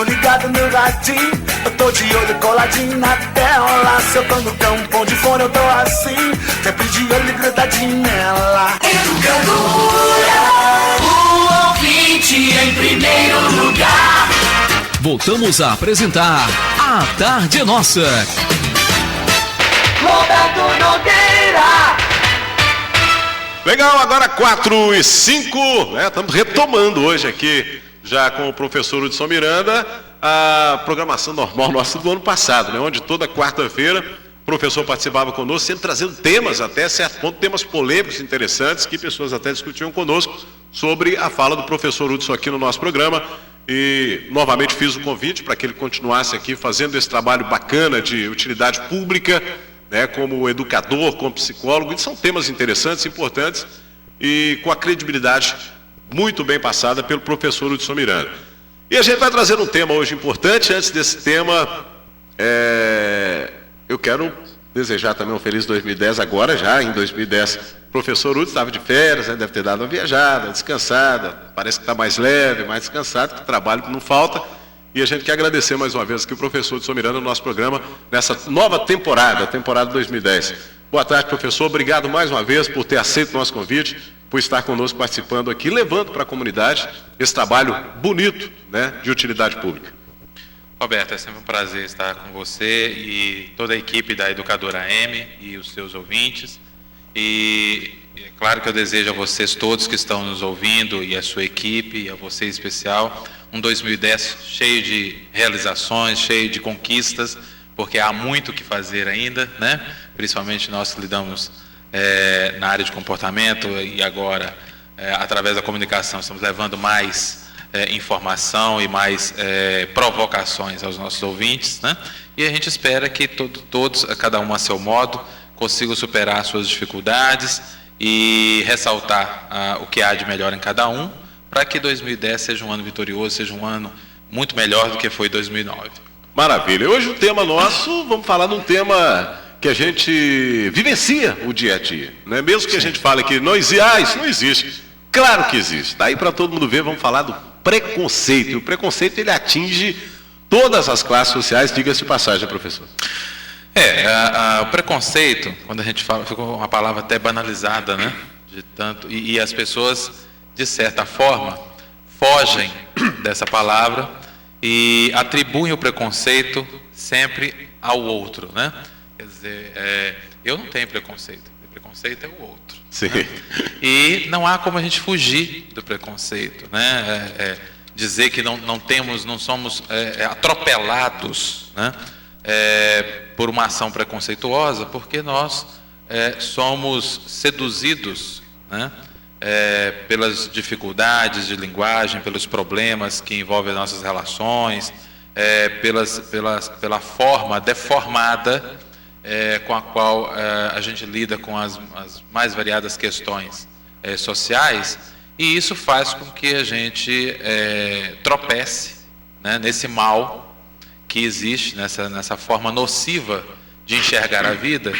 ligado no radinho, eu tô de olho coladinho na tela. Se eu tô no campo de fone eu tô assim, sempre de olho grudadinho nela. Educadora, o ouvinte em primeiro lugar. Voltamos a apresentar A Tarde é Nossa. Roberto Nogueira. Legal, agora 4:05, né? Estamos retomando hoje aqui, já com o professor Hudson Miranda, a programação normal nossa do ano passado, né? Onde toda quarta-feira o professor participava conosco, sempre trazendo temas, até certo ponto, temas polêmicos, interessantes, que pessoas até discutiam conosco sobre a fala do professor Hudson aqui no nosso programa. E novamente fiz o convite para que ele continuasse aqui fazendo esse trabalho bacana de utilidade pública, né, como educador, como psicólogo, e são temas interessantes, importantes e com a credibilidade muito bem passada pelo professor Hudson Miranda. E a gente vai trazer um tema hoje importante. Antes desse tema, eu quero desejar também um feliz 2010 agora, já em 2010. O professor Hudson estava de férias, né, deve ter dado uma viajada, descansada, parece que está mais leve, mais descansado, que trabalho não falta. E a gente quer agradecer mais uma vez aqui o professor Hudson Miranda no nosso programa, nessa nova temporada, temporada 2010. Boa tarde, professor. Obrigado mais uma vez por ter aceito o nosso convite, por estar conosco participando aqui, levando para a comunidade esse trabalho bonito, né, de utilidade pública. Roberto, é sempre um prazer estar com você e toda a equipe da Educadora M e os seus ouvintes. E é claro que eu desejo a vocês todos que estão nos ouvindo e a sua equipe, e a você em especial, um 2010 cheio de realizações, cheio de conquistas, porque há muito o que fazer ainda, né? Principalmente nós que lidamos na área de comportamento e agora, através da comunicação, estamos levando mais informação e mais provocações aos nossos ouvintes, né? E a gente espera que todos, cada um a seu modo, consigam superar suas dificuldades e ressaltar o que há de melhor em cada um, para que 2010 seja um ano vitorioso, seja um ano muito melhor do que foi 2009. Maravilha. Hoje o tema nosso, vamos falar de um tema que a gente vivencia o dia a dia, né? Mesmo que a gente fale que não existe, isso não existe. Claro que existe. Daí para todo mundo ver, vamos falar do preconceito. E o preconceito, ele atinge todas as classes sociais, diga-se de passagem, professor. O preconceito, quando a gente fala, ficou uma palavra até banalizada, né? De tanto, e as pessoas, de certa forma, fogem dessa palavra e atribuem o preconceito sempre ao outro, né? Quer dizer, eu não tenho preconceito, o preconceito é o outro. Sim. Né? E não há como a gente fugir do preconceito, né? Dizer que não somos atropelados, né? Por uma ação preconceituosa, porque nós somos seduzidos, né? Pelas dificuldades de linguagem, pelos problemas que envolvem as nossas relações, pela forma deformada com a qual a gente lida com as mais variadas questões sociais, e isso faz com que a gente tropece, né, nesse mal que existe, nessa forma nociva de enxergar a vida,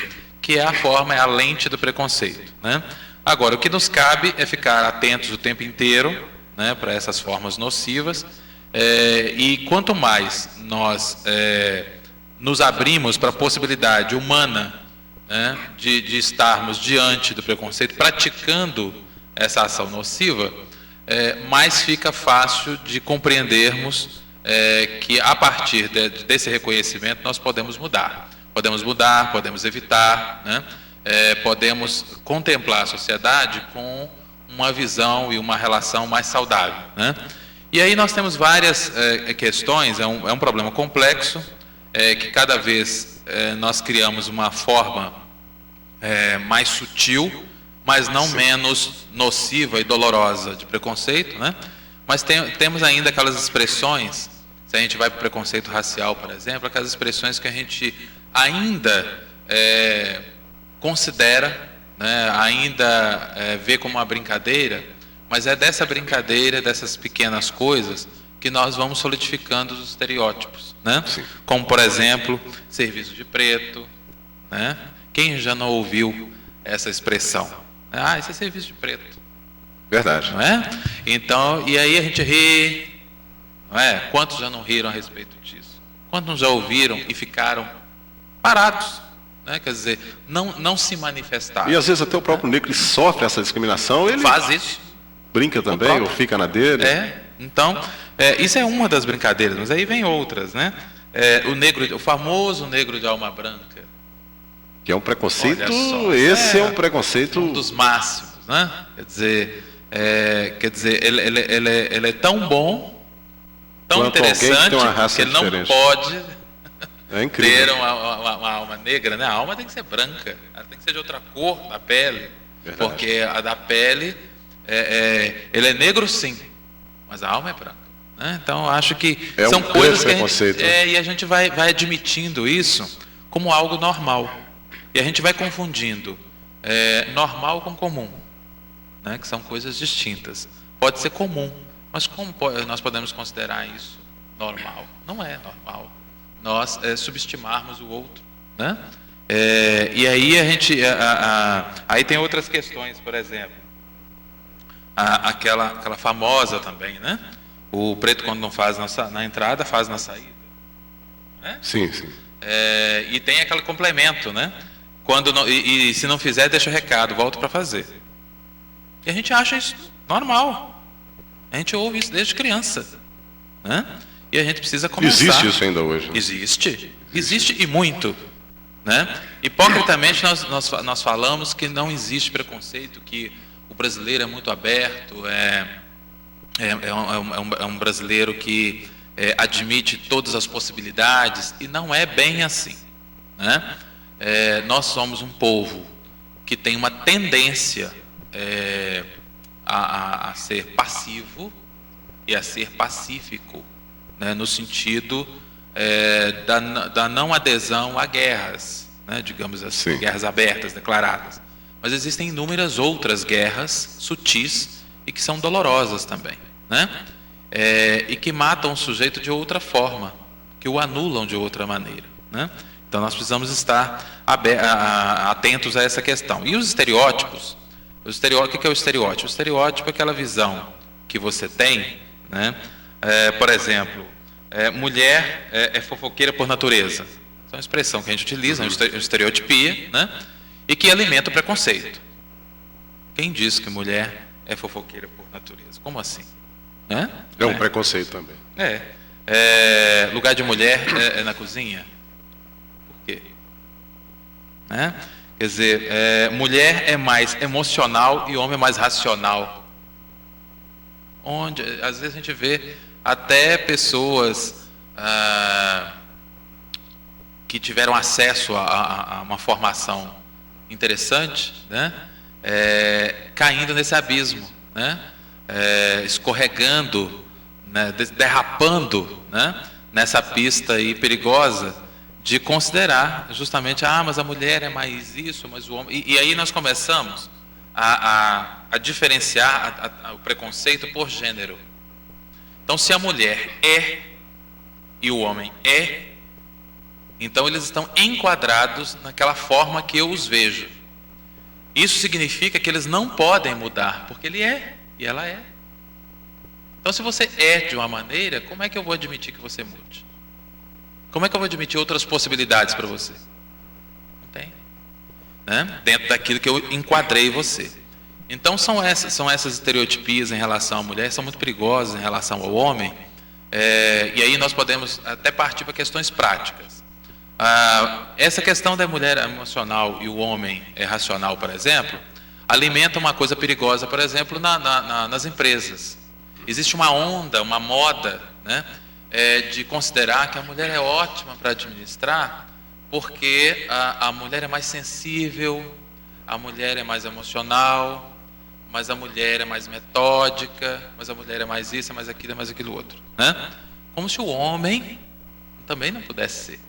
que é a lente do preconceito, né? Agora, o que nos cabe é ficar atentos o tempo inteiro, né, para essas formas nocivas, e quanto mais nós nos abrimos para a possibilidade humana, né, de estarmos diante do preconceito, praticando essa ação nociva, mais fica fácil de compreendermos que a partir desse reconhecimento nós podemos mudar, podemos evitar, né? Podemos contemplar a sociedade com uma visão e uma relação mais saudável, né? E aí nós temos várias questões, é um problema complexo, que cada vez nós criamos uma forma mais sutil, mas não menos nociva e dolorosa de preconceito, né? Mas temos ainda aquelas expressões, se a gente vai para o preconceito racial, por exemplo, aquelas expressões que a gente ainda considera, né, ainda vê como uma brincadeira, mas é dessa brincadeira, dessas pequenas coisas, que nós vamos solidificando os estereótipos, né? Como, por exemplo, serviço de preto, né? Quem já não ouviu essa expressão? Isso é serviço de preto. Verdade. Não é? Então, e aí a gente ri, não é? Quantos já não riram a respeito disso? Quantos já ouviram e ficaram parados? Né? Quer dizer, não se manifestaram. E às vezes até o próprio negro que sofre essa discriminação, ele faz isso. Brinca também, ou fica na dele. Então, isso é uma das brincadeiras, mas aí vem outras, né? O famoso negro de alma branca. Que é um preconceito, esse é um preconceito... Um dos máximos, né? Quer dizer, ele é tão bom, tão quanto interessante, que ele não diferente. pode incrível. ter uma alma negra, né? A alma tem que ser branca, ela tem que ser de outra cor da pele. Verdade. Porque a da pele, ele é negro sim, mas a alma é branca. Né? Então, acho que são coisas que e a gente vai admitindo isso como algo normal. E a gente vai confundindo normal com comum, né? Que são coisas distintas. Pode ser comum, mas como nós podemos considerar isso normal? Não é normal nós subestimarmos o outro, né? E aí aí tem outras questões, por exemplo, aquela famosa também, né? O preto, quando não faz na entrada, faz na saída, né? Sim. E tem aquele complemento, né? Quando não, e se não fizer, deixa o recado, volta para fazer. E a gente acha isso normal. A gente ouve isso desde criança, né? E a gente precisa começar. Existe isso ainda hoje? Né? Existe e muito, né? Hipocritamente nós falamos que não existe preconceito, que o brasileiro é muito aberto, é um brasileiro que admite todas as possibilidades, e não é bem assim, né? Nós somos um povo que tem uma tendência a ser passivo e a ser pacífico, né? No sentido da não adesão a guerras, né? Digamos assim, sim, guerras abertas, declaradas. Mas existem inúmeras outras guerras sutis e que são dolorosas também, né? E que matam o sujeito de outra forma, que o anulam de outra maneira, né? Então nós precisamos estar atentos a essa questão. E os estereótipos? O que é o estereótipo? O estereótipo é aquela visão que você tem, né? Por exemplo, mulher é fofoqueira por natureza. Essa é uma expressão que a gente utiliza, uma estereotipia, né? E que alimenta o preconceito. Quem diz que mulher é fofoqueira por natureza? Como assim? Né? É um preconceito também. Lugar de mulher é na cozinha? Por quê? Né? Quer dizer, mulher é mais emocional e homem é mais racional. Onde, às vezes a gente vê até pessoas que tiveram acesso a uma formação interessante, né? Caindo nesse abismo, né? Escorregando, né? Derrapando, né? Nessa pista aí perigosa de considerar justamente, mas a mulher é mais isso, mas o homem... E aí nós começamos a diferenciar o preconceito por gênero. Então, se a mulher é e o homem é, então eles estão enquadrados naquela forma que eu os vejo. Isso significa que eles não podem mudar, porque ele é e ela é. Então, se você é de uma maneira, como é que eu vou admitir que você mude? Como é que eu vou admitir outras possibilidades para você? Não tem, né? Dentro daquilo que eu enquadrei você. Então são essas estereotipias em relação à mulher, são muito perigosas em relação ao homem. E aí nós podemos até partir para questões práticas. Essa questão da mulher emocional e o homem racional, por exemplo, alimenta uma coisa perigosa, por exemplo, nas empresas. Existe uma onda, uma moda, né? De considerar que a mulher é ótima para administrar, porque a mulher é mais sensível, a mulher é mais emocional, mas a mulher é mais metódica, mas a mulher é mais isso, é mais aquilo, é mais aquilo outro, né? Como se o homem também não pudesse ser.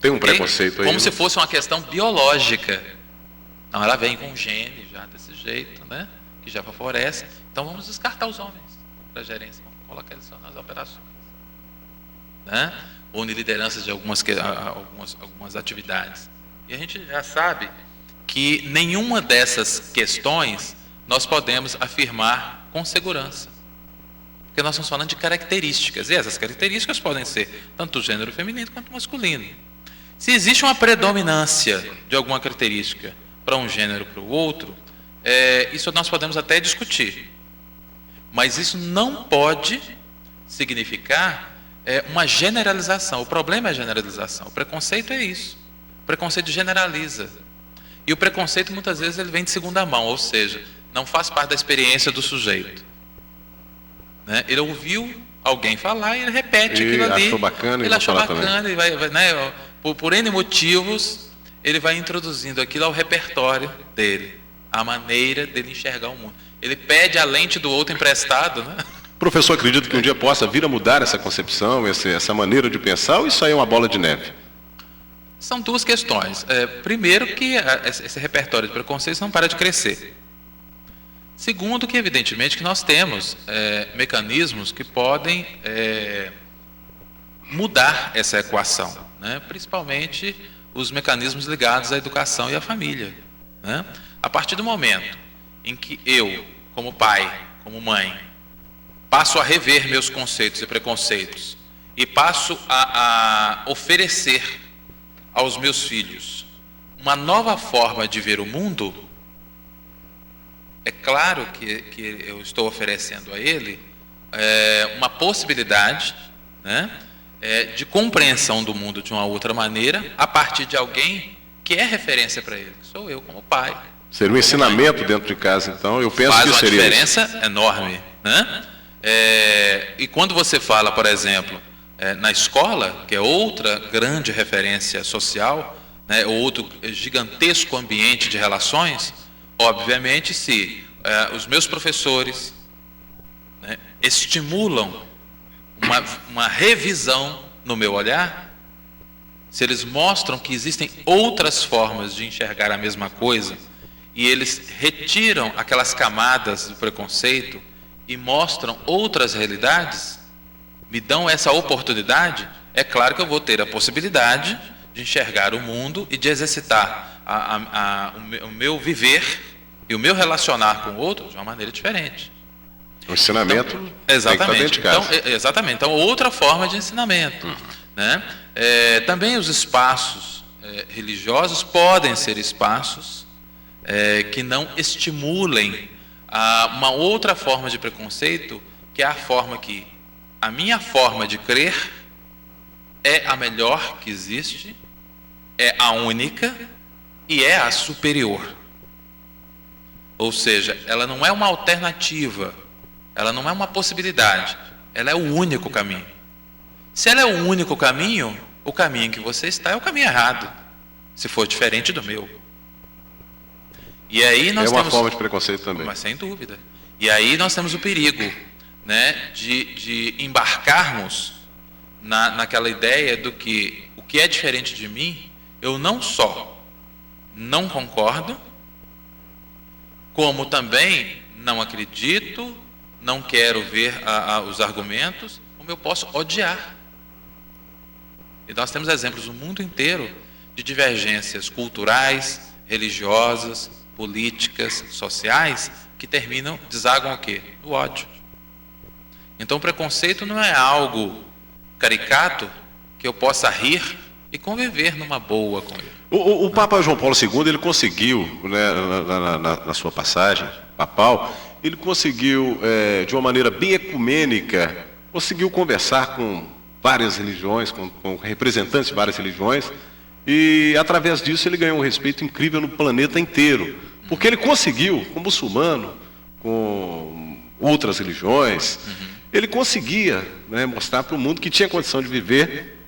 Tem um preconceito aí. Como se fosse uma questão biológica. Não, ela vem com um gene já desse jeito, né? Que já favorece. Então vamos descartar os homens para a gerência. Colocar eles só nas operações, né? Ou em lideranças de algumas atividades. E a gente já sabe que nenhuma dessas questões nós podemos afirmar com segurança. Porque nós estamos falando de características, e essas características podem ser tanto do gênero feminino quanto masculino. Se existe uma predominância de alguma característica para um gênero para o outro, isso nós podemos até discutir. Mas isso não pode significar uma generalização. O problema é a generalização. O preconceito é isso. O preconceito generaliza. E o preconceito, muitas vezes, ele vem de segunda mão, ou seja, não faz parte da experiência do sujeito. Né? Ele ouviu alguém falar e ele repete aquilo ali. Achou bacana, ele achou bacana, e vai, né, por N motivos, ele vai introduzindo aquilo ao repertório dele, a maneira dele enxergar o mundo. Ele pede a lente do outro emprestado, né? Professor, acredita que um dia possa vir a mudar essa concepção, essa maneira de pensar, ou isso aí é uma bola de neve? São duas questões. Primeiro, que esse repertório de preconceitos não para de crescer. Segundo, que evidentemente que nós temos mecanismos que podem mudar essa equação, né? Principalmente os mecanismos ligados à educação e à família, né? A partir do momento em que eu, como pai, como mãe, passo a rever meus conceitos e preconceitos e passo a oferecer aos meus filhos uma nova forma de ver o mundo, é claro que eu estou oferecendo a ele uma possibilidade, né, de compreensão do mundo de uma outra maneira, a partir de alguém que é referência para ele, que sou eu como pai. Seria um ensinamento dentro de casa, então, eu penso que seria. Faz uma diferença enorme, né? E quando você fala, por exemplo, na escola, que é outra grande referência social, né, outro gigantesco ambiente de relações, obviamente, se os meus professores, né, estimulam uma revisão no meu olhar, se eles mostram que existem outras formas de enxergar a mesma coisa, e eles retiram aquelas camadas do preconceito e mostram outras realidades, me dão essa oportunidade, é claro que eu vou ter a possibilidade de enxergar o mundo e de exercitar o meu viver e o meu relacionar com o outro de uma maneira diferente. O ensinamento então, exatamente. Exatamente. Então, outra forma de ensinamento. Né? Também os espaços religiosos podem ser espaços que não estimulem uma outra forma de preconceito, que é a forma que a minha forma de crer é a melhor que existe, é a única e é a superior. Ou seja, ela não é uma alternativa, ela não é uma possibilidade, ela é o único caminho. Se ela é o único caminho, o caminho que você está é o caminho errado, se for diferente do meu. E aí nós temos forma de preconceito também. Mas sem dúvida. E aí nós temos o perigo, né, de embarcarmos naquela ideia do que o que é diferente de mim, eu não só não concordo, como também não acredito, não quero ver os argumentos, como eu posso odiar. E nós temos exemplos no mundo inteiro de divergências culturais, religiosas, políticas, sociais, que desaguam o quê? No ódio. Então o preconceito não é algo caricato que eu possa rir e conviver numa boa com ele. O Papa João Paulo II, ele conseguiu, né, na sua passagem papal, ele conseguiu, de uma maneira bem ecumênica, conseguiu conversar com várias religiões, com representantes de várias religiões, e através disso ele ganhou um respeito incrível no planeta inteiro. Porque ele conseguiu, com muçulmano, com outras religiões, ele conseguia, né, mostrar para o mundo que tinha condição de viver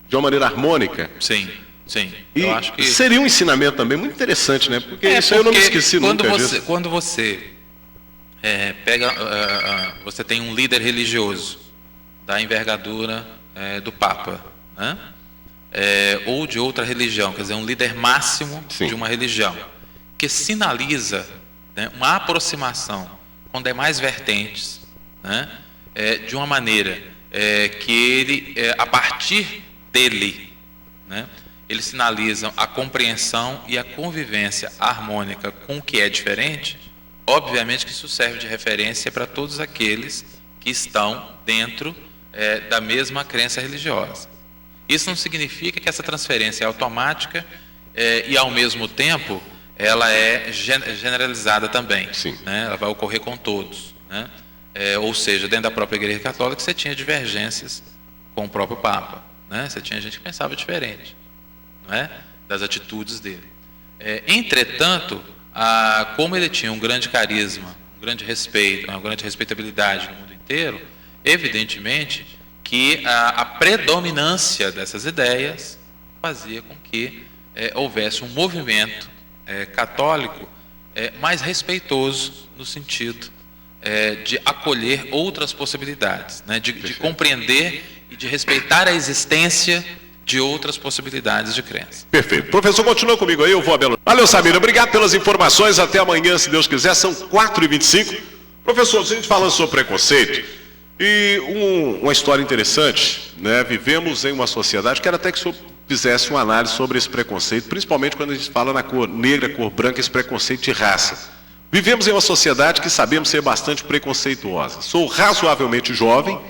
de uma maneira harmônica. Sim, sim. E eu acho que seria um ensinamento também muito interessante, né? Porque isso eu não me esqueci nunca disso. Quando você você tem um líder religioso da envergadura do Papa, né? Ou de outra religião, quer dizer, um líder máximo de uma religião, que sinaliza, né, uma aproximação com demais vertentes, né, de uma maneira que ele, a partir dele, né, eles sinalizam a compreensão e a convivência harmônica com o que é diferente. Obviamente que isso serve de referência para todos aqueles que estão dentro da mesma crença religiosa. Isso não significa que essa transferência é automática e, ao mesmo tempo, ela é generalizada também. Né? Ela vai ocorrer com todos. Né? Ou seja, dentro da própria Igreja Católica você tinha divergências com o próprio Papa. Né? Você tinha gente que pensava diferente, não é? Das atitudes dele. Entretanto, como ele tinha um grande carisma, um grande respeito, uma grande respeitabilidade no mundo inteiro, evidentemente que a predominância dessas ideias fazia com que houvesse um movimento católico mais respeitoso no sentido de acolher outras possibilidades, né? de compreender e de respeitar a existência de outras possibilidades de crença. Perfeito. Professor, continua comigo aí, eu vou a Belo. Valeu, Samira. Obrigado pelas informações. Até amanhã, se Deus quiser. São 4h25. Professor, a gente falando sobre preconceito, e uma história interessante, né? Vivemos em uma sociedade, quero até que o senhor fizesse uma análise sobre esse preconceito, principalmente quando a gente fala na cor negra, cor branca, esse preconceito de raça. Vivemos em uma sociedade que sabemos ser bastante preconceituosa. Sou razoavelmente jovem,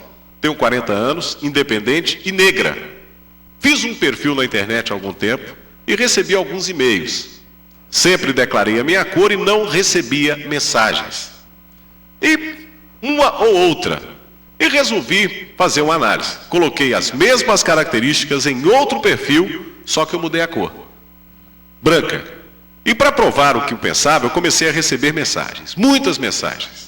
tenho 40 anos, independente e negra. Fiz um perfil na internet há algum tempo e recebi alguns e-mails. Sempre declarei a minha cor e não recebia mensagens. E uma ou outra. E resolvi fazer uma análise. Coloquei as mesmas características em outro perfil, só que eu mudei a cor. Branca. E para provar o que eu pensava, eu comecei a receber mensagens. Muitas mensagens.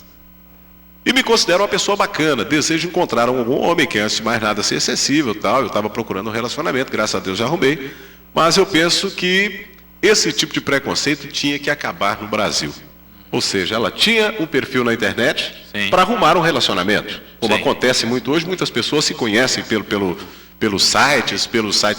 E me considero uma pessoa bacana, desejo encontrar algum homem que antes de mais nada ser acessível, tal. Eu estava procurando um relacionamento, graças a Deus já arrumei, mas eu penso que esse tipo de preconceito tinha que acabar no Brasil. Ou seja, ela tinha um perfil na internet para arrumar um relacionamento. Como acontece muito hoje, muitas pessoas se conhecem pelos sites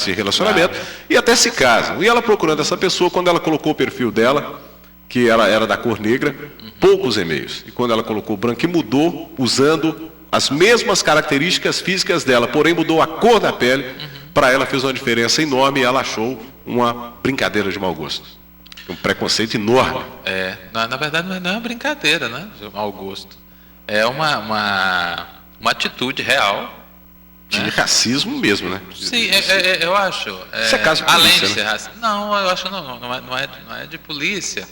de relacionamento e até se casam. E ela procurando essa pessoa, quando ela colocou o perfil dela, que ela era da cor negra, poucos e-mails. E quando ela colocou branco, e mudou usando as mesmas características físicas dela, porém mudou a cor da pele, para ela fez uma diferença enorme e ela achou uma brincadeira de mau gosto. Um preconceito enorme. Na verdade não é uma brincadeira, né, de mau gosto. É uma atitude real. De racismo mesmo, né? Sim, eu acho. Isso é caso de polícia, além de né? ser racista. Não, eu acho que não é de polícia.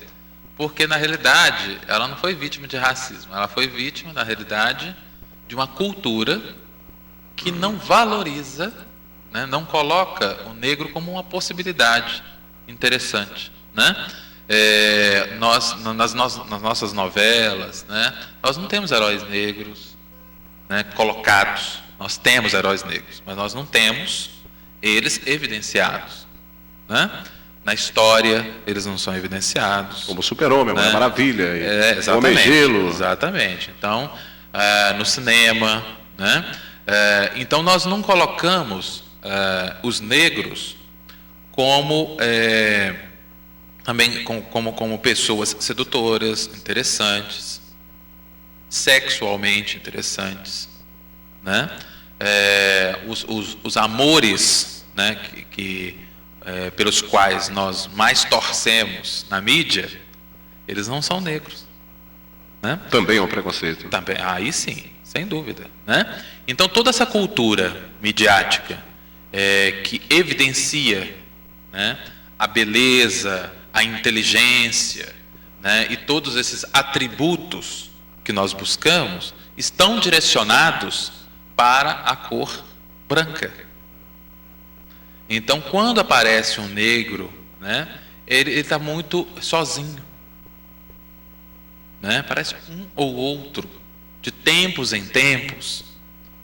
Porque, na realidade, ela não foi vítima de racismo. Ela foi vítima, na realidade, de uma cultura que não valoriza, né, não coloca o negro como uma possibilidade interessante. Né? Nas nossas novelas, né, nós não temos heróis negros, né, colocados. Nós temos heróis negros, mas nós não temos eles evidenciados. Né? Na história, eles não são evidenciados. Como o Super-Homem, né? Mulher Maravilha, exatamente, Homem-Gelo. Exatamente. Então, no cinema, né? Então nós não colocamos os negros como também como pessoas sedutoras, interessantes, sexualmente interessantes, né? Os amores, né, pelos quais nós mais torcemos na mídia, eles não são negros. Né? Também é um preconceito. Também, aí sim, sem dúvida. Né? Então toda essa cultura midiática que evidencia, né, a beleza, a inteligência, né, e todos esses atributos que nós buscamos estão direcionados para a cor branca. Então, quando aparece um negro, né, ele está muito sozinho. Né? Parece um ou outro, de tempos em tempos,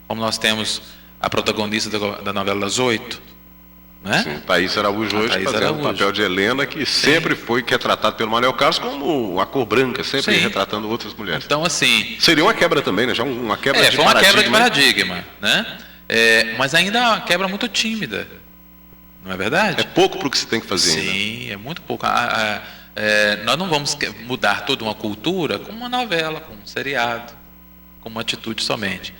como nós temos a protagonista da novela das 8. Né? Sim, Thaís Araújo hoje fazendo o papel de Helena, que sempre que é tratado pelo Manuel Carlos como a cor branca, sempre retratando outras mulheres. Então, assim... Seria uma quebra também, né? Já uma quebra de foi paradigma. Uma quebra de paradigma, né? Mas ainda é uma quebra muito tímida. Não é verdade? É pouco para o que se tem que fazer. Sim, ainda. É muito pouco. Nós não vamos mudar toda uma cultura com uma novela, com um seriado, com uma atitude somente.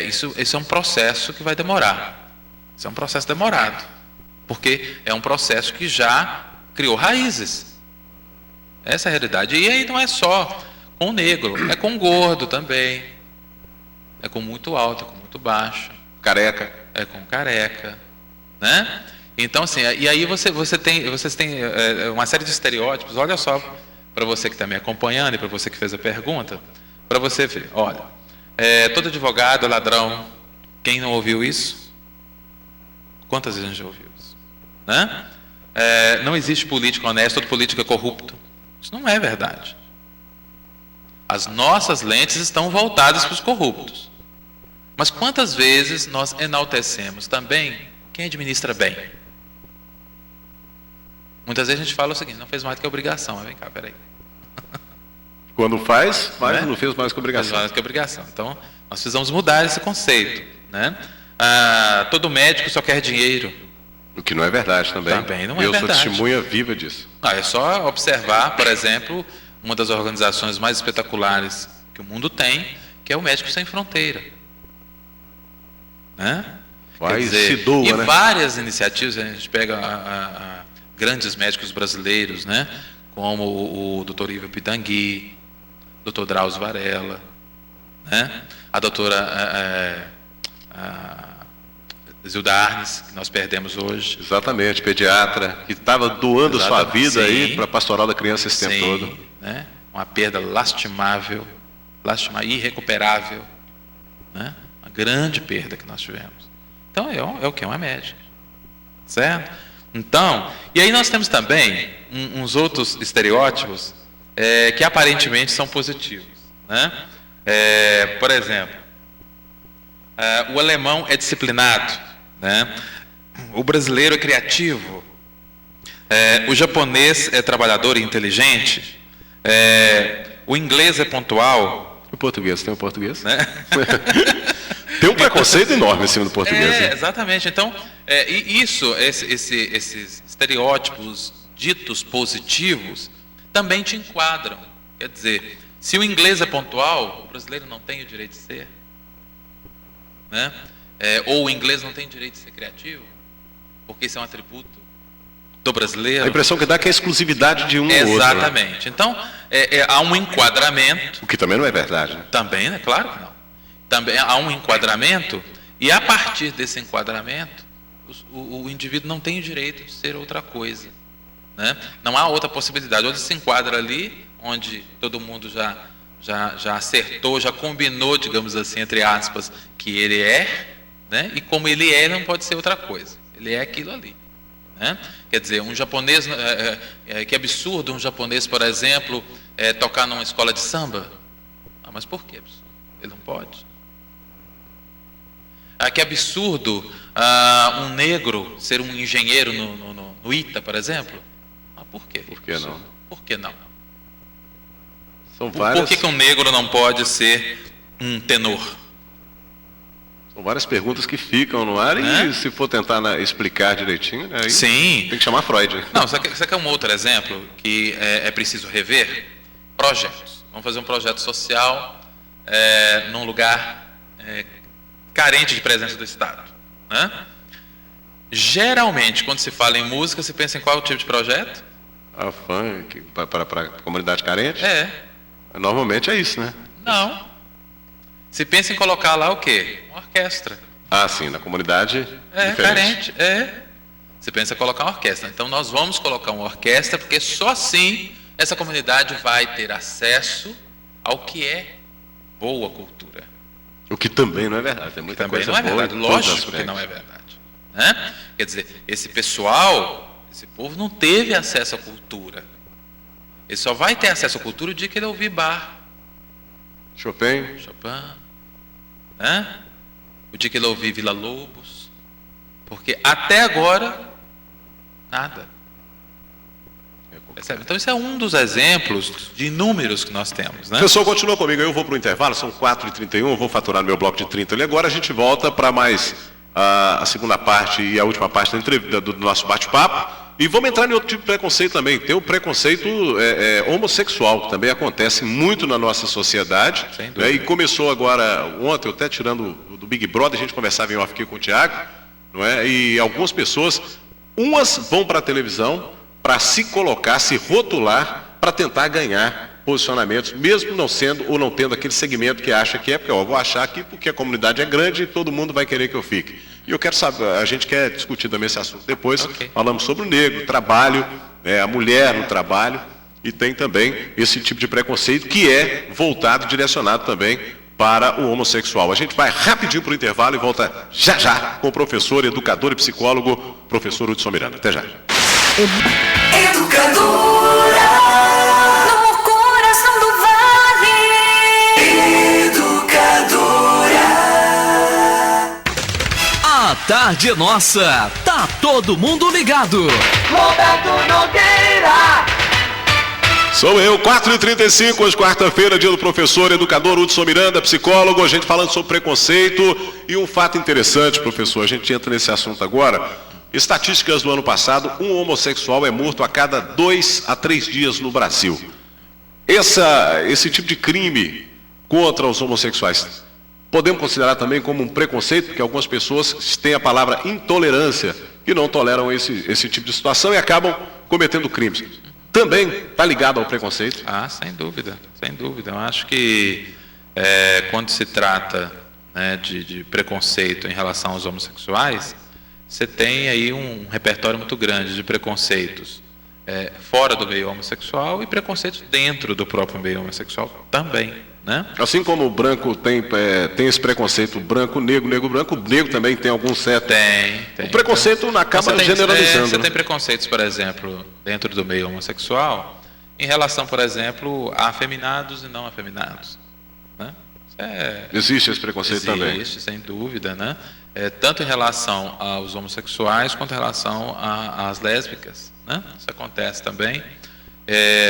Isso é um processo que vai demorar. Isso é um processo demorado. Porque é um processo que já criou raízes. Essa é a realidade. E aí não é só com o negro, é com o gordo também. é com muito alto, é com muito baixo. Careca. É com careca, né? Então, assim, e aí vocês têm uma série de estereótipos. Olha só, para você que está me acompanhando e para você que fez a pergunta, para você ver. Olha, todo advogado é ladrão. Quem não ouviu isso? Quantas vezes a gente já ouviu isso? Né? Não existe político honesto, todo político é corrupto. Isso não é verdade. As nossas lentes estão voltadas para os corruptos. Mas quantas vezes nós enaltecemos também quem administra bem? Muitas vezes a gente fala o seguinte: não fez mais do que obrigação. Mas vem cá, peraí. Quando faz, não fez mais que obrigação. Fez mais do que obrigação. Então, nós precisamos mudar esse conceito, né? Todo médico só quer dinheiro. O que não é verdade também. Também não é verdade. Eu verdade. sou testemunha viva disso. É só observar, por exemplo, uma das organizações mais espetaculares que o mundo tem, que é o Médicos Sem Fronteira. Né? Se doa, e né? várias iniciativas, a gente pega grandes médicos brasileiros, né? Como o Dr. Ivo Pitangui, Dr. Drauzio Varela, né? A doutora Zilda Arnes, que nós perdemos hoje. Exatamente, pediatra, que estava doando sua vida aí para a pastoral da criança esse tempo todo. Né? Uma perda lastimável, irrecuperável, né? Uma grande perda que nós tivemos. Então é o que? Uma médica. Certo? Então, e aí nós temos também uns outros estereótipos que aparentemente são positivos. Né? Por exemplo, o alemão é disciplinado, né? O brasileiro é criativo, o japonês é trabalhador e inteligente, o inglês é pontual. O português, tem o português? Né? Tem um preconceito enorme em cima do português. Né? Exatamente. Então, esses estereótipos ditos positivos também te enquadram. Quer dizer, se o inglês é pontual, o brasileiro não tem o direito de ser. Né? Ou o inglês não tem direito de ser criativo, porque isso é um atributo do brasileiro. A impressão que dá é que é a exclusividade de um ou outro. Exatamente. Né? Então, há um enquadramento. O que também não é verdade. Né? Também, né? Claro que não. Também há um enquadramento, e a partir desse enquadramento, o indivíduo não tem o direito de ser outra coisa. Né? Não há outra possibilidade. Ou ele se enquadra ali, onde todo mundo já acertou, já combinou, digamos assim, entre aspas, que ele é, né? E como ele é, não pode ser outra coisa. Ele é aquilo ali. Né? Quer dizer, um japonês, que absurdo um japonês, por exemplo, tocar numa escola de samba. Mas por que absurdo? Ele não pode. Que absurdo um negro ser um engenheiro no ITA, por exemplo. Por quê? Por que não? Por que não? São várias... Por que um negro não pode ser um tenor? São várias perguntas que ficam no ar e se for tentar explicar direitinho, né, aí sim. Tem que chamar Freud. Não, você quer um outro exemplo que é preciso rever? Projetos. Vamos fazer um projeto social num lugar carente de presença do Estado. Né? Geralmente, quando se fala em música, se pensa em qual tipo de projeto? Funk, para a comunidade carente? Normalmente é isso, né? Não. Se pensa em colocar lá o quê? Uma orquestra. Sim, na comunidade carente. Você pensa em colocar uma orquestra. Então nós vamos colocar uma orquestra, porque só assim essa comunidade vai ter acesso ao que é boa cultura. O que também não é verdade. Tem muita coisa boa. Não é verdade. Lógico que não é verdade. Né? Quer dizer, esse povo não teve acesso à cultura. Ele só vai ter acesso à cultura o dia que ele ouvir Bach, Chopin, né? O dia que ele ouvir Vila Lobos, porque até agora nada. Percebe? Então esse é um dos exemplos de inúmeros que nós temos, né? Pessoal, continua comigo, eu vou para o intervalo, são 4h31, vou faturar no meu bloco de 30 ali. Agora a gente volta para mais a segunda parte e a última parte do nosso bate-papo. E vamos entrar em outro tipo de preconceito também. Tem o preconceito homossexual, que também acontece muito na nossa sociedade. Né? E começou agora, ontem, eu até tirando do Big Brother, a gente conversava em off aqui com o Tiago, não é? E algumas pessoas, umas vão para a televisão para se colocar, se rotular, para tentar ganhar posicionamentos, mesmo não sendo ou não tendo aquele segmento que acha que é, porque eu vou achar aqui porque a comunidade é grande e todo mundo vai querer que eu fique. E eu quero saber, a gente quer discutir também esse assunto depois. Falamos sobre o negro, trabalho, a mulher no trabalho, e tem também esse tipo de preconceito que é voltado, direcionado também para o homossexual. A gente vai rapidinho para o intervalo e volta já já com o professor, educador e psicólogo, professor Hudson Miranda. Até já. Educadora no coração do vale. Educadora. A tarde é nossa, tá todo mundo ligado. Roberto Nogueira. Sou eu, 4h35, hoje quarta-feira, dia do professor, educador Hudson Miranda, psicólogo, a gente falando sobre preconceito. E um fato interessante, professor, a gente entra nesse assunto agora. Estatísticas do ano passado, um homossexual é morto a cada 2 a 3 dias no Brasil. Esse tipo de crime contra os homossexuais, podemos considerar também como um preconceito, porque algumas pessoas têm a palavra intolerância, que não toleram esse tipo de situação e acabam cometendo crimes. Também está ligado ao preconceito? Ah, sem dúvida, sem dúvida. Eu acho que quando se trata, né, de preconceito em relação aos homossexuais, você tem aí um repertório muito grande de preconceitos fora do meio homossexual e preconceitos dentro do próprio meio homossexual também, né? Assim como o branco tem esse preconceito branco, negro, branco, o negro também tem algum certo... Tem. O preconceito então, acaba generalizando. Você tem preconceitos, por exemplo, dentro do meio homossexual, em relação, por exemplo, a afeminados e não afeminados, né? Existe esse preconceito também? Existe, sem dúvida, né? Tanto em relação aos homossexuais quanto em relação às lésbicas, né? Isso acontece também.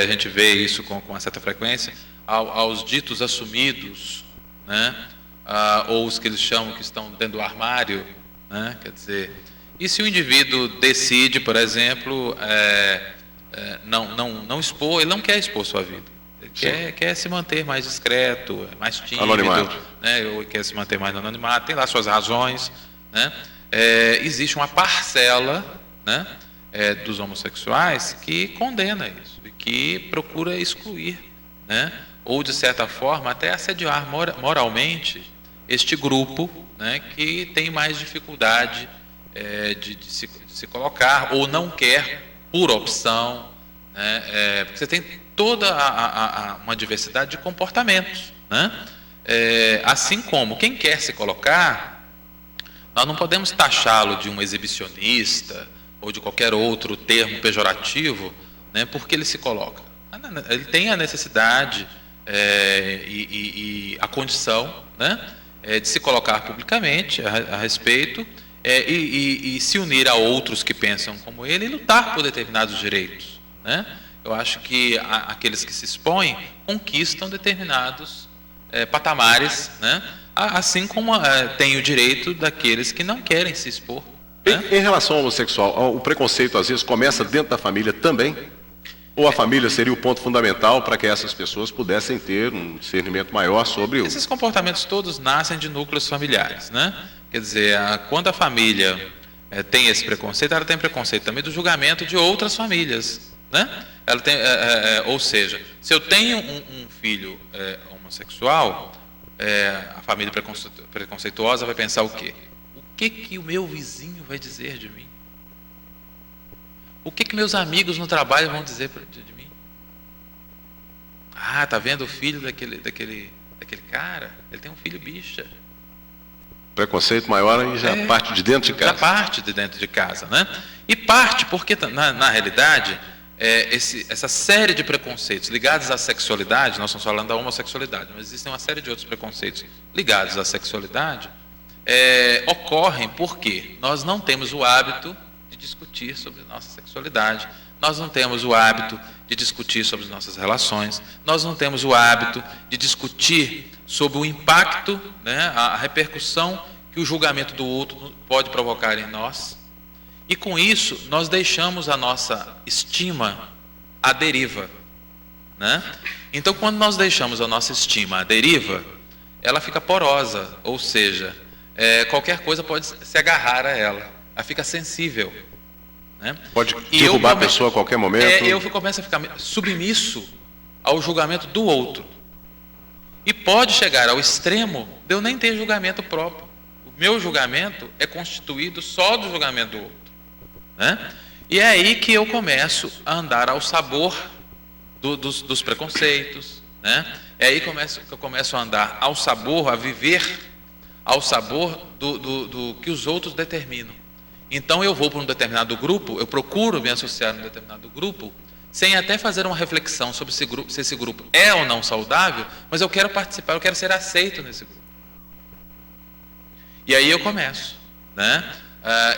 A gente vê isso com uma certa frequência. Aos ditos assumidos, né? Ou os que eles chamam que estão dentro do armário, né? Quer dizer, e se o indivíduo decide, por exemplo, não expor, ele não quer expor sua vida. Quer se manter mais discreto, mais tímido, anonimato, né? Ou quer se manter mais no anonimato, tem lá suas razões, né? Existe uma parcela, né, dos homossexuais que condena isso e que procura excluir, né, ou de certa forma até assediar moralmente este grupo, né, que tem mais dificuldade de se colocar ou não quer por opção, né, porque você tem toda uma diversidade de comportamentos, né? Assim como quem quer se colocar, nós não podemos taxá-lo de um exibicionista ou de qualquer outro termo pejorativo, né, porque ele se coloca. Ele tem a necessidade e a condição, né, de se colocar publicamente a respeito e se unir a outros que pensam como ele e lutar por determinados direitos, né? Eu acho que aqueles que se expõem conquistam determinados patamares, né? Assim como tem o direito daqueles que não querem se expor, né? Em relação ao homossexual, o preconceito às vezes começa dentro da família também? Ou a família seria o ponto fundamental para que essas pessoas pudessem ter um discernimento maior sobre Esses comportamentos todos nascem de núcleos familiares, né? Quer dizer, quando a família tem esse preconceito, ela tem preconceito também do julgamento de outras famílias, né? Ela tem, ou seja, se eu tenho um filho homossexual, a família preconceituosa vai pensar o quê? O que o meu vizinho vai dizer de mim? O que meus amigos no trabalho vão dizer de mim? Tá vendo o filho daquele cara? Ele tem um filho bicha. Preconceito maior e já parte de dentro de casa. Já parte de dentro de casa, né? E parte porque, na realidade, essa série de preconceitos ligados à sexualidade, nós estamos falando da homossexualidade, mas existem uma série de outros preconceitos ligados à sexualidade, ocorrem porque nós não temos o hábito de discutir sobre nossa sexualidade, nós não temos o hábito de discutir sobre as nossas relações, nós não temos o hábito de discutir sobre o impacto, né, a repercussão que o julgamento do outro pode provocar em nós. E com isso, nós deixamos a nossa estima à deriva, né? Então, quando nós deixamos a nossa estima à deriva, ela fica porosa, ou seja, qualquer coisa pode se agarrar a ela, ela fica sensível, né? Pode derrubar a pessoa a qualquer momento. Eu começo a ficar submisso ao julgamento do outro. E pode chegar ao extremo de eu nem ter julgamento próprio. O meu julgamento é constituído só do julgamento do outro, né? E é aí que eu começo a andar ao sabor dos preconceitos, né? É aí que eu começo a andar ao sabor, a viver ao sabor do que os outros determinam. Então eu vou para um determinado grupo, eu procuro me associar a um determinado grupo, sem até fazer uma reflexão sobre se esse grupo é ou não saudável, mas eu quero participar, eu quero ser aceito nesse grupo. E aí eu começo, né?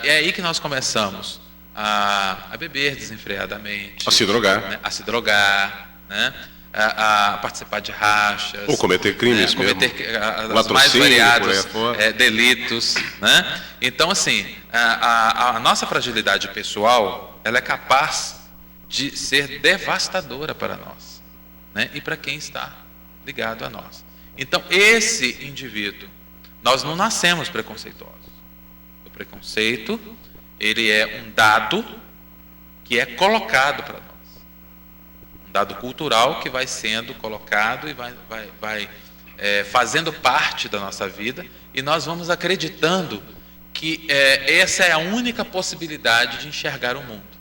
É aí que nós começamos a beber desenfreadamente, a se drogar, né? A se drogar, né? A participar de rachas, ou cometer crimes, cometer os mais variados delitos, né? Então, assim, a nossa fragilidade pessoal, ela é capaz de ser devastadora para nós, né? E para quem está ligado a nós. Então, esse indivíduo, nós não nascemos preconceituosos. O preconceito, ele é um dado que é colocado para nós. Um dado cultural que vai sendo colocado e vai fazendo parte da nossa vida, e nós vamos acreditando que essa é a única possibilidade de enxergar o mundo,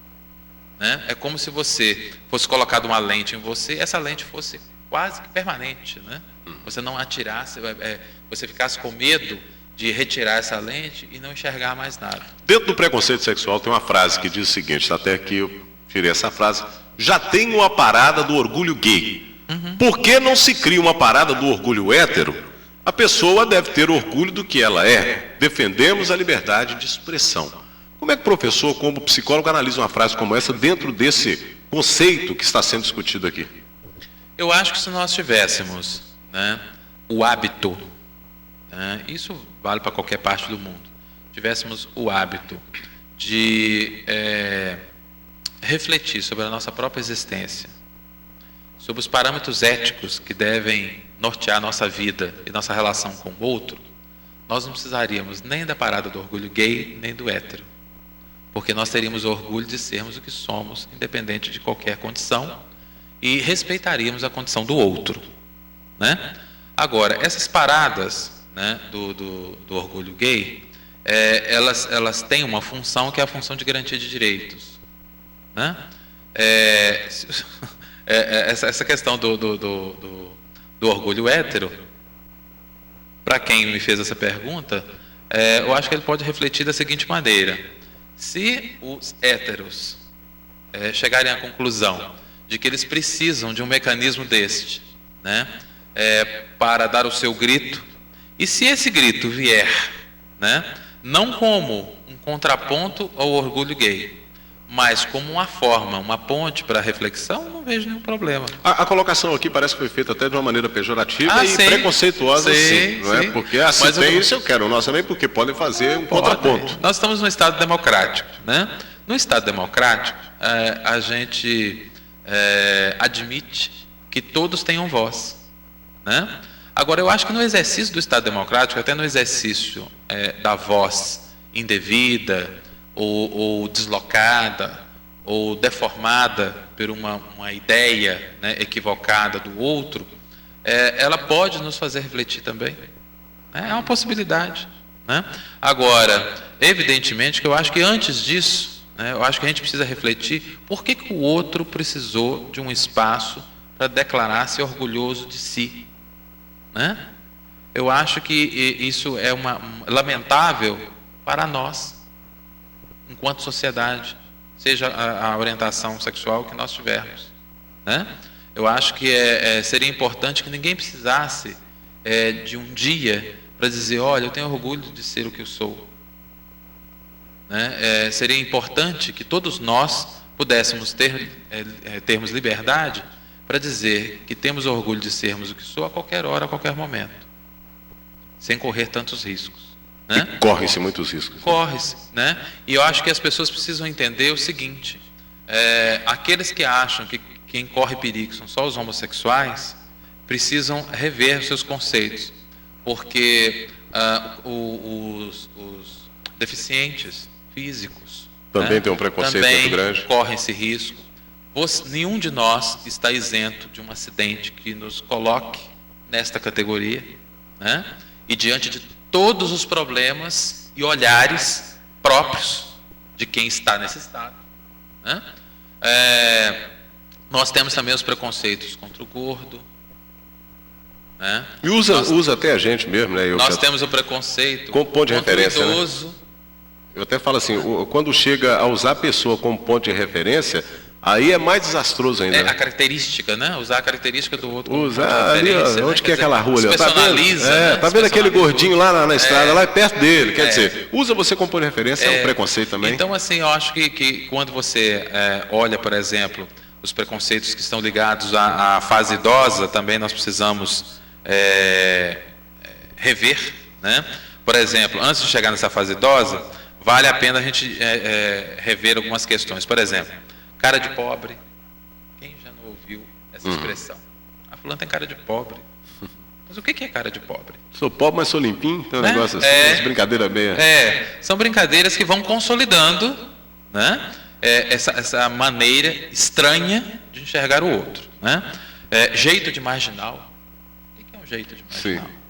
né? É como se você fosse colocado uma lente em você, essa lente fosse quase que permanente, né? Você não atirasse, você ficasse com medo de retirar essa lente e não enxergar mais nada. Dentro do preconceito sexual tem uma frase que diz o seguinte, até aqui eu tirei essa frase: já tem uma parada do orgulho gay. Por que não se cria uma parada do orgulho hétero? A pessoa deve ter orgulho do que ela é. Defendemos a liberdade de expressão. Como é que o professor, como psicólogo, analisa uma frase como essa dentro desse conceito que está sendo discutido aqui? Eu acho que se nós tivéssemos, né, o hábito, né, isso vale para qualquer parte do mundo, tivéssemos o hábito de refletir sobre a nossa própria existência, sobre os parâmetros éticos que devem nortear a nossa vida e nossa relação com o outro, nós não precisaríamos nem da parada do orgulho gay, nem do hétero. Porque nós teríamos orgulho de sermos o que somos, independente de qualquer condição, e respeitaríamos a condição do outro, né? Agora, essas paradas, né, do orgulho gay, elas têm uma função que é a função de garantia de direitos, né? Essa questão do orgulho hétero, para quem me fez essa pergunta, eu acho que ele pode refletir da seguinte maneira: se os héteros chegarem à conclusão de que eles precisam de um mecanismo deste, né, para dar o seu grito, e se esse grito vier, né, não como um contraponto ao orgulho gay, mas como uma forma, uma ponte para a reflexão, não vejo nenhum problema. A colocação aqui parece que foi feita até de uma maneira pejorativa e preconceituosa, sim, não é? Porque assim tem isso eu quero, nós também, porque podem fazer um contraponto. Nós estamos num Estado democrático, né? No Estado democrático, a gente admite que todos tenham voz, né? Agora, eu acho que no exercício do Estado democrático, até no exercício da voz indevida, ou deslocada, ou deformada por uma ideia, né, equivocada do outro, ela pode nos fazer refletir também. É uma possibilidade, né? Agora, evidentemente que eu acho que antes disso, né, eu acho que a gente precisa refletir por que o outro precisou de um espaço para declarar-se orgulhoso de si, né? Eu acho que isso é lamentável para nós, enquanto sociedade, seja a orientação sexual que nós tivermos, né? Eu acho que seria importante que ninguém precisasse de um dia para dizer, olha, eu tenho orgulho de ser o que eu sou, né? Seria importante que todos nós pudéssemos termos liberdade para dizer que temos orgulho de sermos o que sou a qualquer hora, a qualquer momento, sem correr tantos riscos. Né? Correm-se muitos riscos. Corre-se, né? E eu acho que as pessoas precisam entender o seguinte: aqueles que acham que quem corre perigo são só os homossexuais, precisam rever os seus conceitos, porque os deficientes físicos também, né, tem um preconceito muito grande. Correm esse risco. nenhum de nós está isento de um acidente que nos coloque nesta categoria, né? E diante de todos os problemas e olhares próprios de quem está nesse estado, né? Nós temos também os preconceitos contra o gordo, né? E usa até a gente mesmo, né? Nós temos o preconceito como ponto de contra referência, o idoso. né? Eu até falo assim, quando chega a usar a pessoa como ponto de referência, aí é mais desastroso ainda. A característica, né? Usar a característica do outro. Usar ali, ó, onde que é aquela rua ali? Tá vendo? Personaliza, né? Tá vendo aquele gordinho lá na estrada, lá é perto dele. Quer dizer, usa você como ponto de referência, é um preconceito também. Então, assim, eu acho que quando você olha, por exemplo, os preconceitos que estão ligados à fase idosa, também nós precisamos rever, né? Por exemplo, antes de chegar nessa fase idosa, vale a pena a gente rever algumas questões. Por exemplo, cara de pobre. Quem já não ouviu essa expressão? A fulana tem cara de pobre. Mas o que é cara de pobre? Sou pobre, mas sou limpinho. Tem um negócio assim, umas brincadeiras bem. São brincadeiras que vão consolidando, né? Essa maneira estranha de enxergar o outro, né? Jeito de marginal. O que é um jeito de marginal? Sim.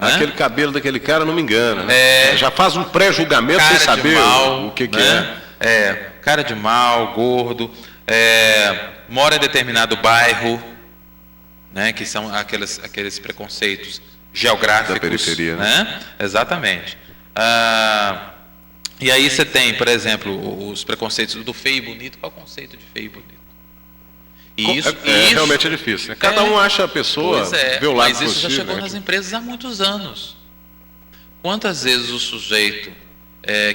Aquele cabelo daquele cara não me engana, né? Já faz um pré-julgamento sem saber o que é. Cara de mal, gordo, mora em determinado bairro, né? Que são aqueles preconceitos geográficos. Da periferia, né? Exatamente. E aí você tem, por exemplo, os preconceitos do feio e bonito. Qual é o conceito de feio e bonito? Isso realmente é difícil, né? Cada um acha a pessoa, vê o lado mas isso possível, já chegou nas empresas há muitos anos. Quantas vezes o sujeito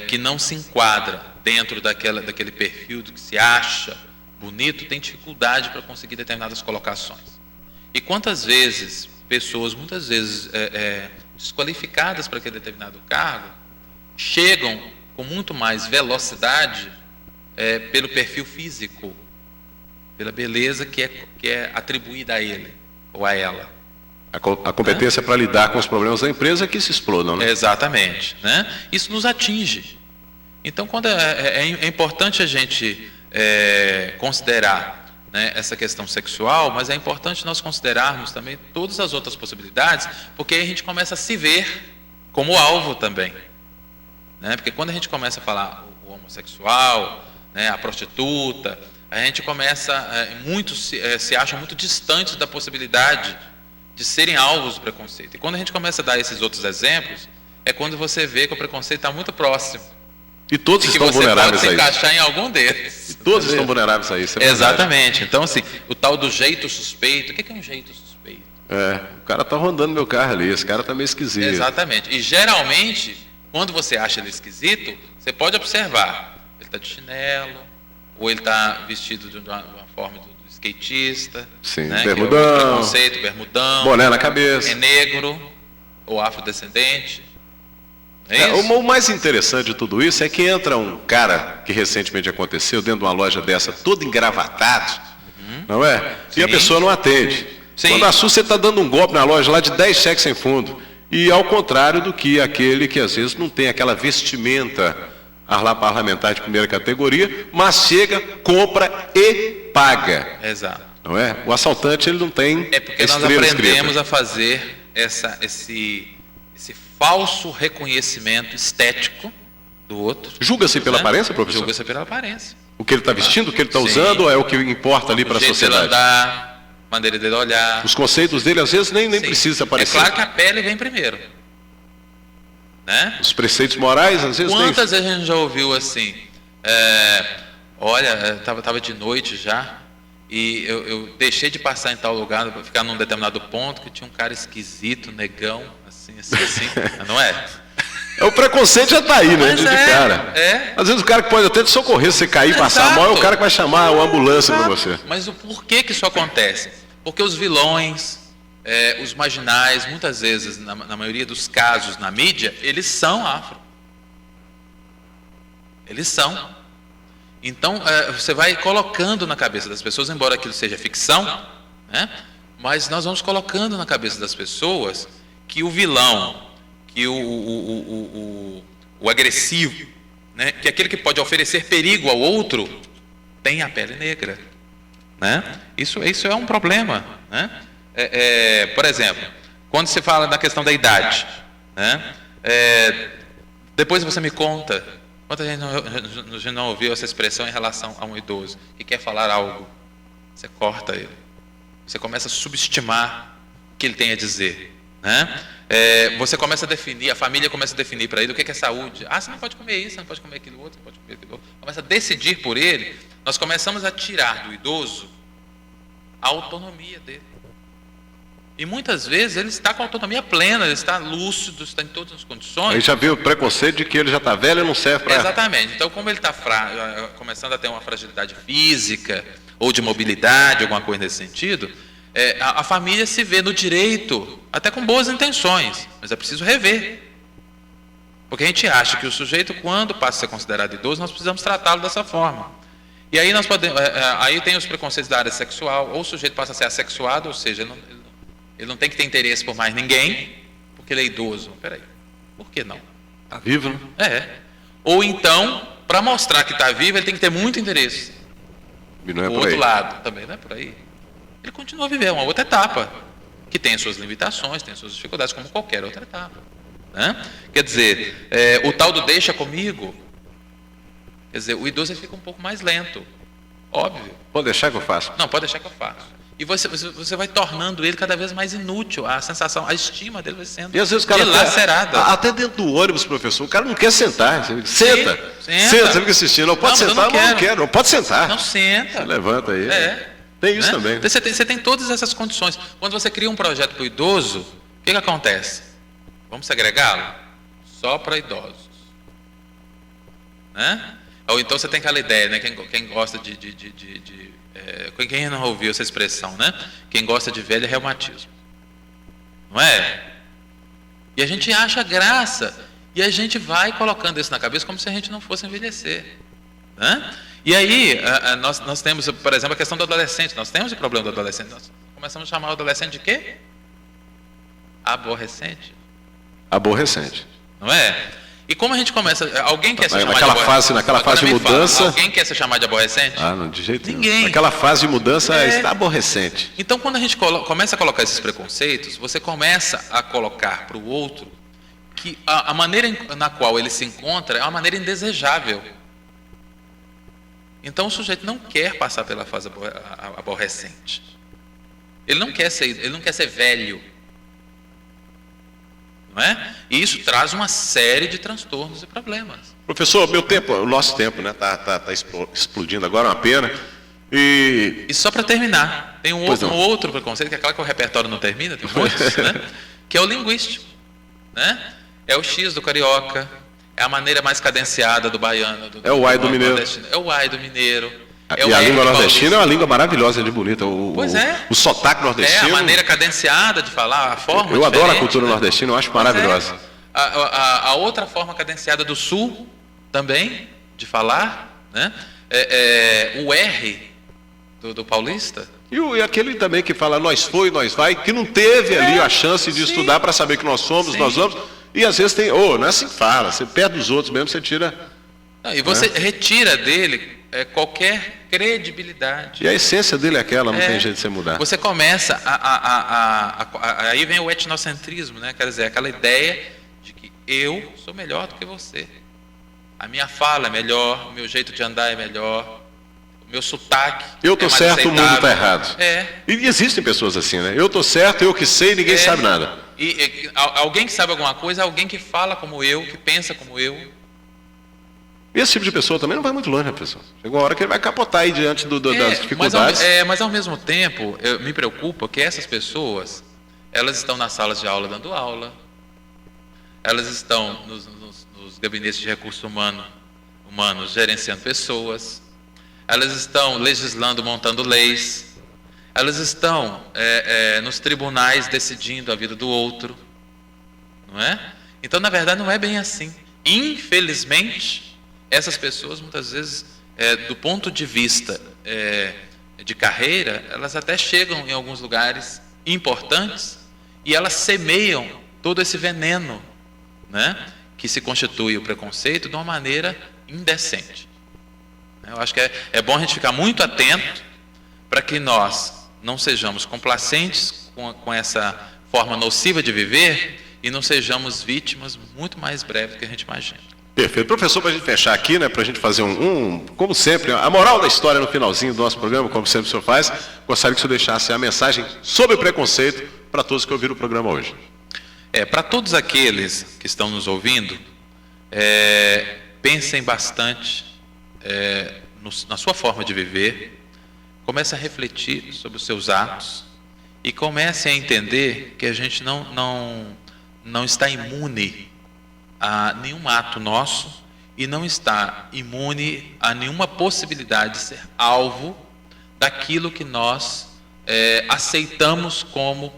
que não se enquadra dentro daquele perfil do que se acha bonito tem dificuldade para conseguir determinadas colocações? E quantas vezes pessoas, muitas vezes desqualificadas para aquele determinado cargo, chegam com muito mais velocidade pelo perfil físico, pela beleza que é atribuída a ele ou a ela. A competência para lidar com os problemas da empresa que se explodam, né? Exatamente, né? Isso nos atinge. Então, quando é importante a gente considerar, né, essa questão sexual, mas é importante nós considerarmos também todas as outras possibilidades, porque aí a gente começa a se ver como alvo também, né? Porque quando a gente começa a falar o homossexual, né, a prostituta, a gente começa, muitos se acham muito distantes da possibilidade de serem alvos do preconceito. E quando a gente começa a dar esses outros exemplos, é quando você vê que o preconceito está muito próximo. E todos estão vulneráveis a isso. E que você pode se encaixar em algum deles. E todos estão vulneráveis a isso. Exatamente. Então, assim, o tal do jeito suspeito. O que é um jeito suspeito? O cara está rondando meu carro ali, esse cara está meio esquisito. Exatamente. E geralmente, quando você acha ele esquisito, você pode observar. Ele está de chinelo, ou ele está vestido de uma forma do skatista. Sim, né? bermudão. Que é o preconceito, bermudão. Boné na cabeça. É negro, ou afrodescendente. O mais interessante de tudo isso é que entra um cara que recentemente aconteceu dentro de uma loja dessa, todo engravatado, não é? Sim. E a pessoa não atende. Sim. Quando assusta, você está dando um golpe na loja lá de 10 cheques sem fundo. E ao contrário do que aquele que às vezes não tem aquela vestimenta parlamentar de primeira categoria, mas chega, compra e paga. Exato. Não é? O assaltante, ele não tem. É porque nós aprendemos a fazer esse falso reconhecimento estético do outro. Julga-se pela aparência, professor? Julga-se pela aparência. O que ele está vestindo, o que ele está usando, ou é o que importa ali para a sociedade? O jeito dele andar, a maneira dele olhar. Os conceitos dele, às vezes, nem precisa aparecer. É claro que a pele vem primeiro. Né? Os preceitos morais, às vezes... Quantas vezes a gente já ouviu assim, olha, estava de noite já, e eu deixei de passar em tal lugar, para ficar num determinado ponto, que tinha um cara esquisito, negão, assim, não é? O preconceito já está aí, né? De cara. Às vezes o cara que pode até te socorrer, se você cair e passar mal, é o cara que vai chamar a ambulância para você. Mas o porquê que isso acontece? Porque os vilões, os marginais, muitas vezes, na maioria dos casos na mídia, eles são afro. Eles são. Então, você vai colocando na cabeça das pessoas, embora aquilo seja ficção, né? Mas nós vamos colocando na cabeça das pessoas que o vilão, que o agressivo, né? Que aquele que pode oferecer perigo ao outro, tem a pele negra. né? Isso é um problema, né? Por exemplo, quando se fala da questão da idade, né? Depois você me conta, quanta gente não ouviu essa expressão em relação a um idoso que quer falar algo, você corta ele, você começa a subestimar o que ele tem a dizer, né? Você começa a definir, a família começa a definir para ele o que é saúde. Você não pode comer isso, você não pode comer aquilo outro, não pode comer aquilo outro. Começa a decidir por ele. Nós começamos a tirar do idoso a autonomia dele. E muitas vezes ele está com autonomia plena, ele está lúcido, está em todas as condições. Aí já viu o preconceito de que ele já está velho e não serve para... Exatamente. Então, como ele está começando a ter uma fragilidade física ou de mobilidade, alguma coisa nesse sentido, a família se vê no direito, até com boas intenções, mas é preciso rever. Porque a gente acha que o sujeito, quando passa a ser considerado idoso, nós precisamos tratá-lo dessa forma. E aí aí tem os preconceitos da área sexual, ou o sujeito passa a ser assexuado, ou seja, ele não tem que ter interesse por mais ninguém, porque ele é idoso. Peraí, por que não? Está vivo, né? Ou então, para mostrar que está vivo, ele tem que ter muito interesse. E não é O por outro aí. lado, também não é por aí. Ele continua a viver uma outra etapa, que tem as suas limitações, tem as suas dificuldades, como qualquer outra etapa, né? Quer dizer, o tal do deixa comigo, quer dizer, o idoso ele fica um pouco mais lento, óbvio. Pode deixar que eu faço. Não, pode deixar que eu faço. E você vai tornando ele cada vez mais inútil, a sensação, a estima dele vai sendo E às vezes o cara dilacerada. até dentro do ônibus, professor, o cara não quer sentar. Senta, você fica assistindo. Não pode sentar, não quero. Não pode sentar. Não senta. Você levanta aí. Tem isso também. Você tem todas essas condições. Quando você cria um projeto para o idoso, o que acontece? Vamos segregá-lo? Só para idosos. Né? Ou então você tem aquela ideia, né? Quem gosta quem não ouviu essa expressão, né? Quem gosta de velho é reumatismo. Não é? E a gente acha graça. E a gente vai colocando isso na cabeça como se a gente não fosse envelhecer. Né? E aí, nós temos, por exemplo, a questão do adolescente. Nós temos o problema do adolescente. Nós começamos a chamar o adolescente de quê? Aborrecente. Aborrecente. Não é? E como a gente começa... Alguém quer ser chamado naquela de aborrecente? Naquela fase de mudança... Alguém quer ser chamado de aborrecente? Não, de jeito nenhum. Ninguém. Naquela fase de mudança está aborrecente. Então, quando a gente começa a colocar esses preconceitos, você começa a colocar para o outro que a maneira na qual ele se encontra é uma maneira indesejável. Então, o sujeito não quer passar pela fase aborrecente. Ele não quer ser velho. Não é? E isso traz uma série de transtornos e problemas. Professor, o nosso tempo, né, tá explodindo agora, uma pena. E só para terminar, tem um outro preconceito, que é claro que o repertório não termina, tem muitos, né? Que é o linguístico. Né? É o X do carioca, é a maneira mais cadenciada do baiano. É o ai do mineiro. É o ai do mineiro. E a língua nordestina é uma língua maravilhosa de bonita. O sotaque nordestino. É a maneira cadenciada de falar, a forma Eu adoro a cultura né? nordestina, eu acho maravilhosa. A outra forma cadenciada do sul também, de falar, né? O R do paulista. E aquele também que fala nós foi, nós vai, que não teve ali a chance de estudar para saber que nós somos, nós vamos. E às vezes tem, não é assim que fala, você perde dos outros mesmo, você tira. E você retira dele qualquer credibilidade. E a essência dele é aquela, não tem jeito de você mudar. Você começa aí vem o etnocentrismo, né? Quer dizer, aquela ideia de que eu sou melhor do que você. A minha fala é melhor, o meu jeito de andar é melhor, o meu sotaque eu tô certo, aceitável. O mundo está errado. E existem pessoas assim, né? Eu tô certo, eu que sei, ninguém sabe nada. E alguém que sabe alguma coisa é alguém que fala como eu, que pensa como eu. E esse tipo de pessoa também não vai muito longe, né, pessoal? Chegou uma hora que ele vai capotar aí diante das dificuldades. Mas ao mesmo tempo, me preocupa que essas pessoas, elas estão nas salas de aula dando aula, elas estão nos gabinetes de recursos humanos gerenciando pessoas, elas estão legislando, montando leis, elas estão nos tribunais decidindo a vida do outro, não é? Então, na verdade, não é bem assim. Infelizmente, essas pessoas, muitas vezes, do ponto de vista de carreira, elas até chegam em alguns lugares importantes e elas semeiam todo esse veneno, né, que se constitui o preconceito de uma maneira indecente. Eu acho que é bom a gente ficar muito atento para que nós não sejamos complacentes com essa forma nociva de viver e não sejamos vítimas muito mais breves do que a gente imagina. Perfeito. Professor, para a gente fechar aqui, né, para a gente fazer como sempre, a moral da história no finalzinho do nosso programa, como sempre o senhor faz, gostaria que o senhor deixasse a mensagem sobre o preconceito para todos que ouviram o programa hoje. Para todos aqueles que estão nos ouvindo, pensem bastante na sua forma de viver, comecem a refletir sobre os seus atos e comecem a entender que a gente não está imune a nenhum ato nosso e não está imune a nenhuma possibilidade de ser alvo daquilo que nós aceitamos como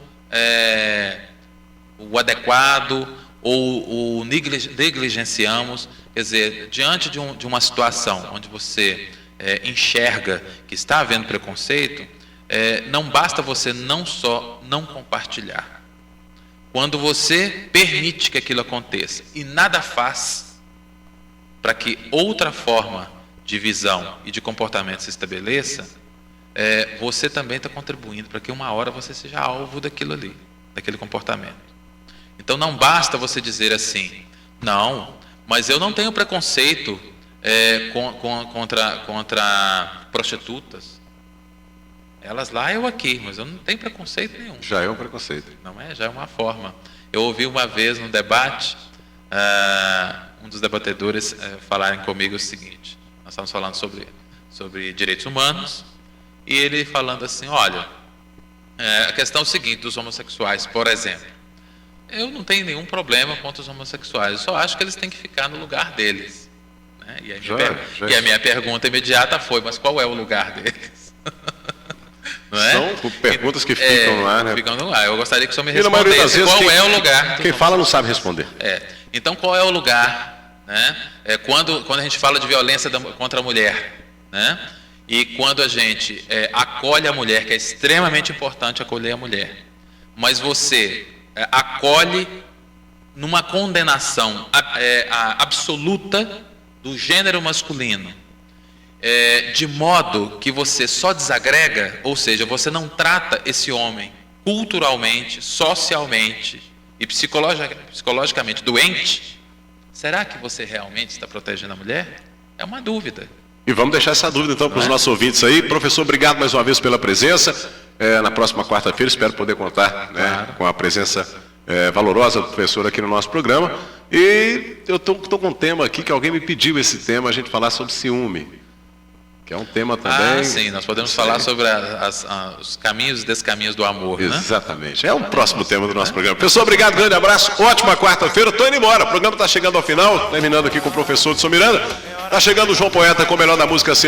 o adequado ou negligenciamos. Quer dizer, diante de uma situação onde você enxerga que está havendo preconceito, não basta você não só não compartilhar. Quando você permite que aquilo aconteça e nada faz para que outra forma de visão e de comportamento se estabeleça, você também está contribuindo para que uma hora você seja alvo daquilo ali, daquele comportamento. Então não basta você dizer assim, não, mas eu não tenho preconceito contra prostitutas. Elas lá, eu aqui, mas eu não tenho preconceito nenhum. Já é um preconceito. Não é? Já é uma forma. Eu ouvi uma vez no debate, um dos debatedores falarem comigo o seguinte, nós estávamos falando sobre direitos humanos, e ele falando assim, olha, a questão é o seguinte, dos homossexuais, por exemplo, eu não tenho nenhum problema contra os homossexuais, eu só acho que eles têm que ficar no lugar deles. Né? E a minha pergunta imediata foi, mas qual é o lugar deles? Não é? São perguntas que ficam no ar, né? Ficam no ar. Eu gostaria que o senhor me respondesse qual é o lugar. Quem fala não sabe responder. Então, qual é o lugar? Né? Quando a gente fala de violência contra a mulher, né? E quando a gente acolhe a mulher, que é extremamente importante acolher a mulher, mas você acolhe numa condenação absoluta do gênero masculino, de modo que você só desagrega, ou seja, você não trata esse homem culturalmente, socialmente e psicologicamente doente, será que você realmente está protegendo a mulher? É uma dúvida. E vamos deixar essa dúvida então para os nossos ouvintes aí. Professor, obrigado mais uma vez pela presença. Na próxima quarta-feira espero poder contar, né, com a presença valorosa do professor aqui no nosso programa. E eu estou com um tema aqui que alguém me pediu esse tema, a gente falar sobre ciúme. Que é um tema também... sim, nós podemos falar sobre os caminhos e descaminhos do amor, né? Exatamente, é um próximo tema do nosso programa. Professor, obrigado, grande abraço, ótima quarta-feira, estou indo embora, o programa está chegando ao final, terminando aqui com o professor Edson Miranda, está chegando o João Poeta com o melhor da música sexta.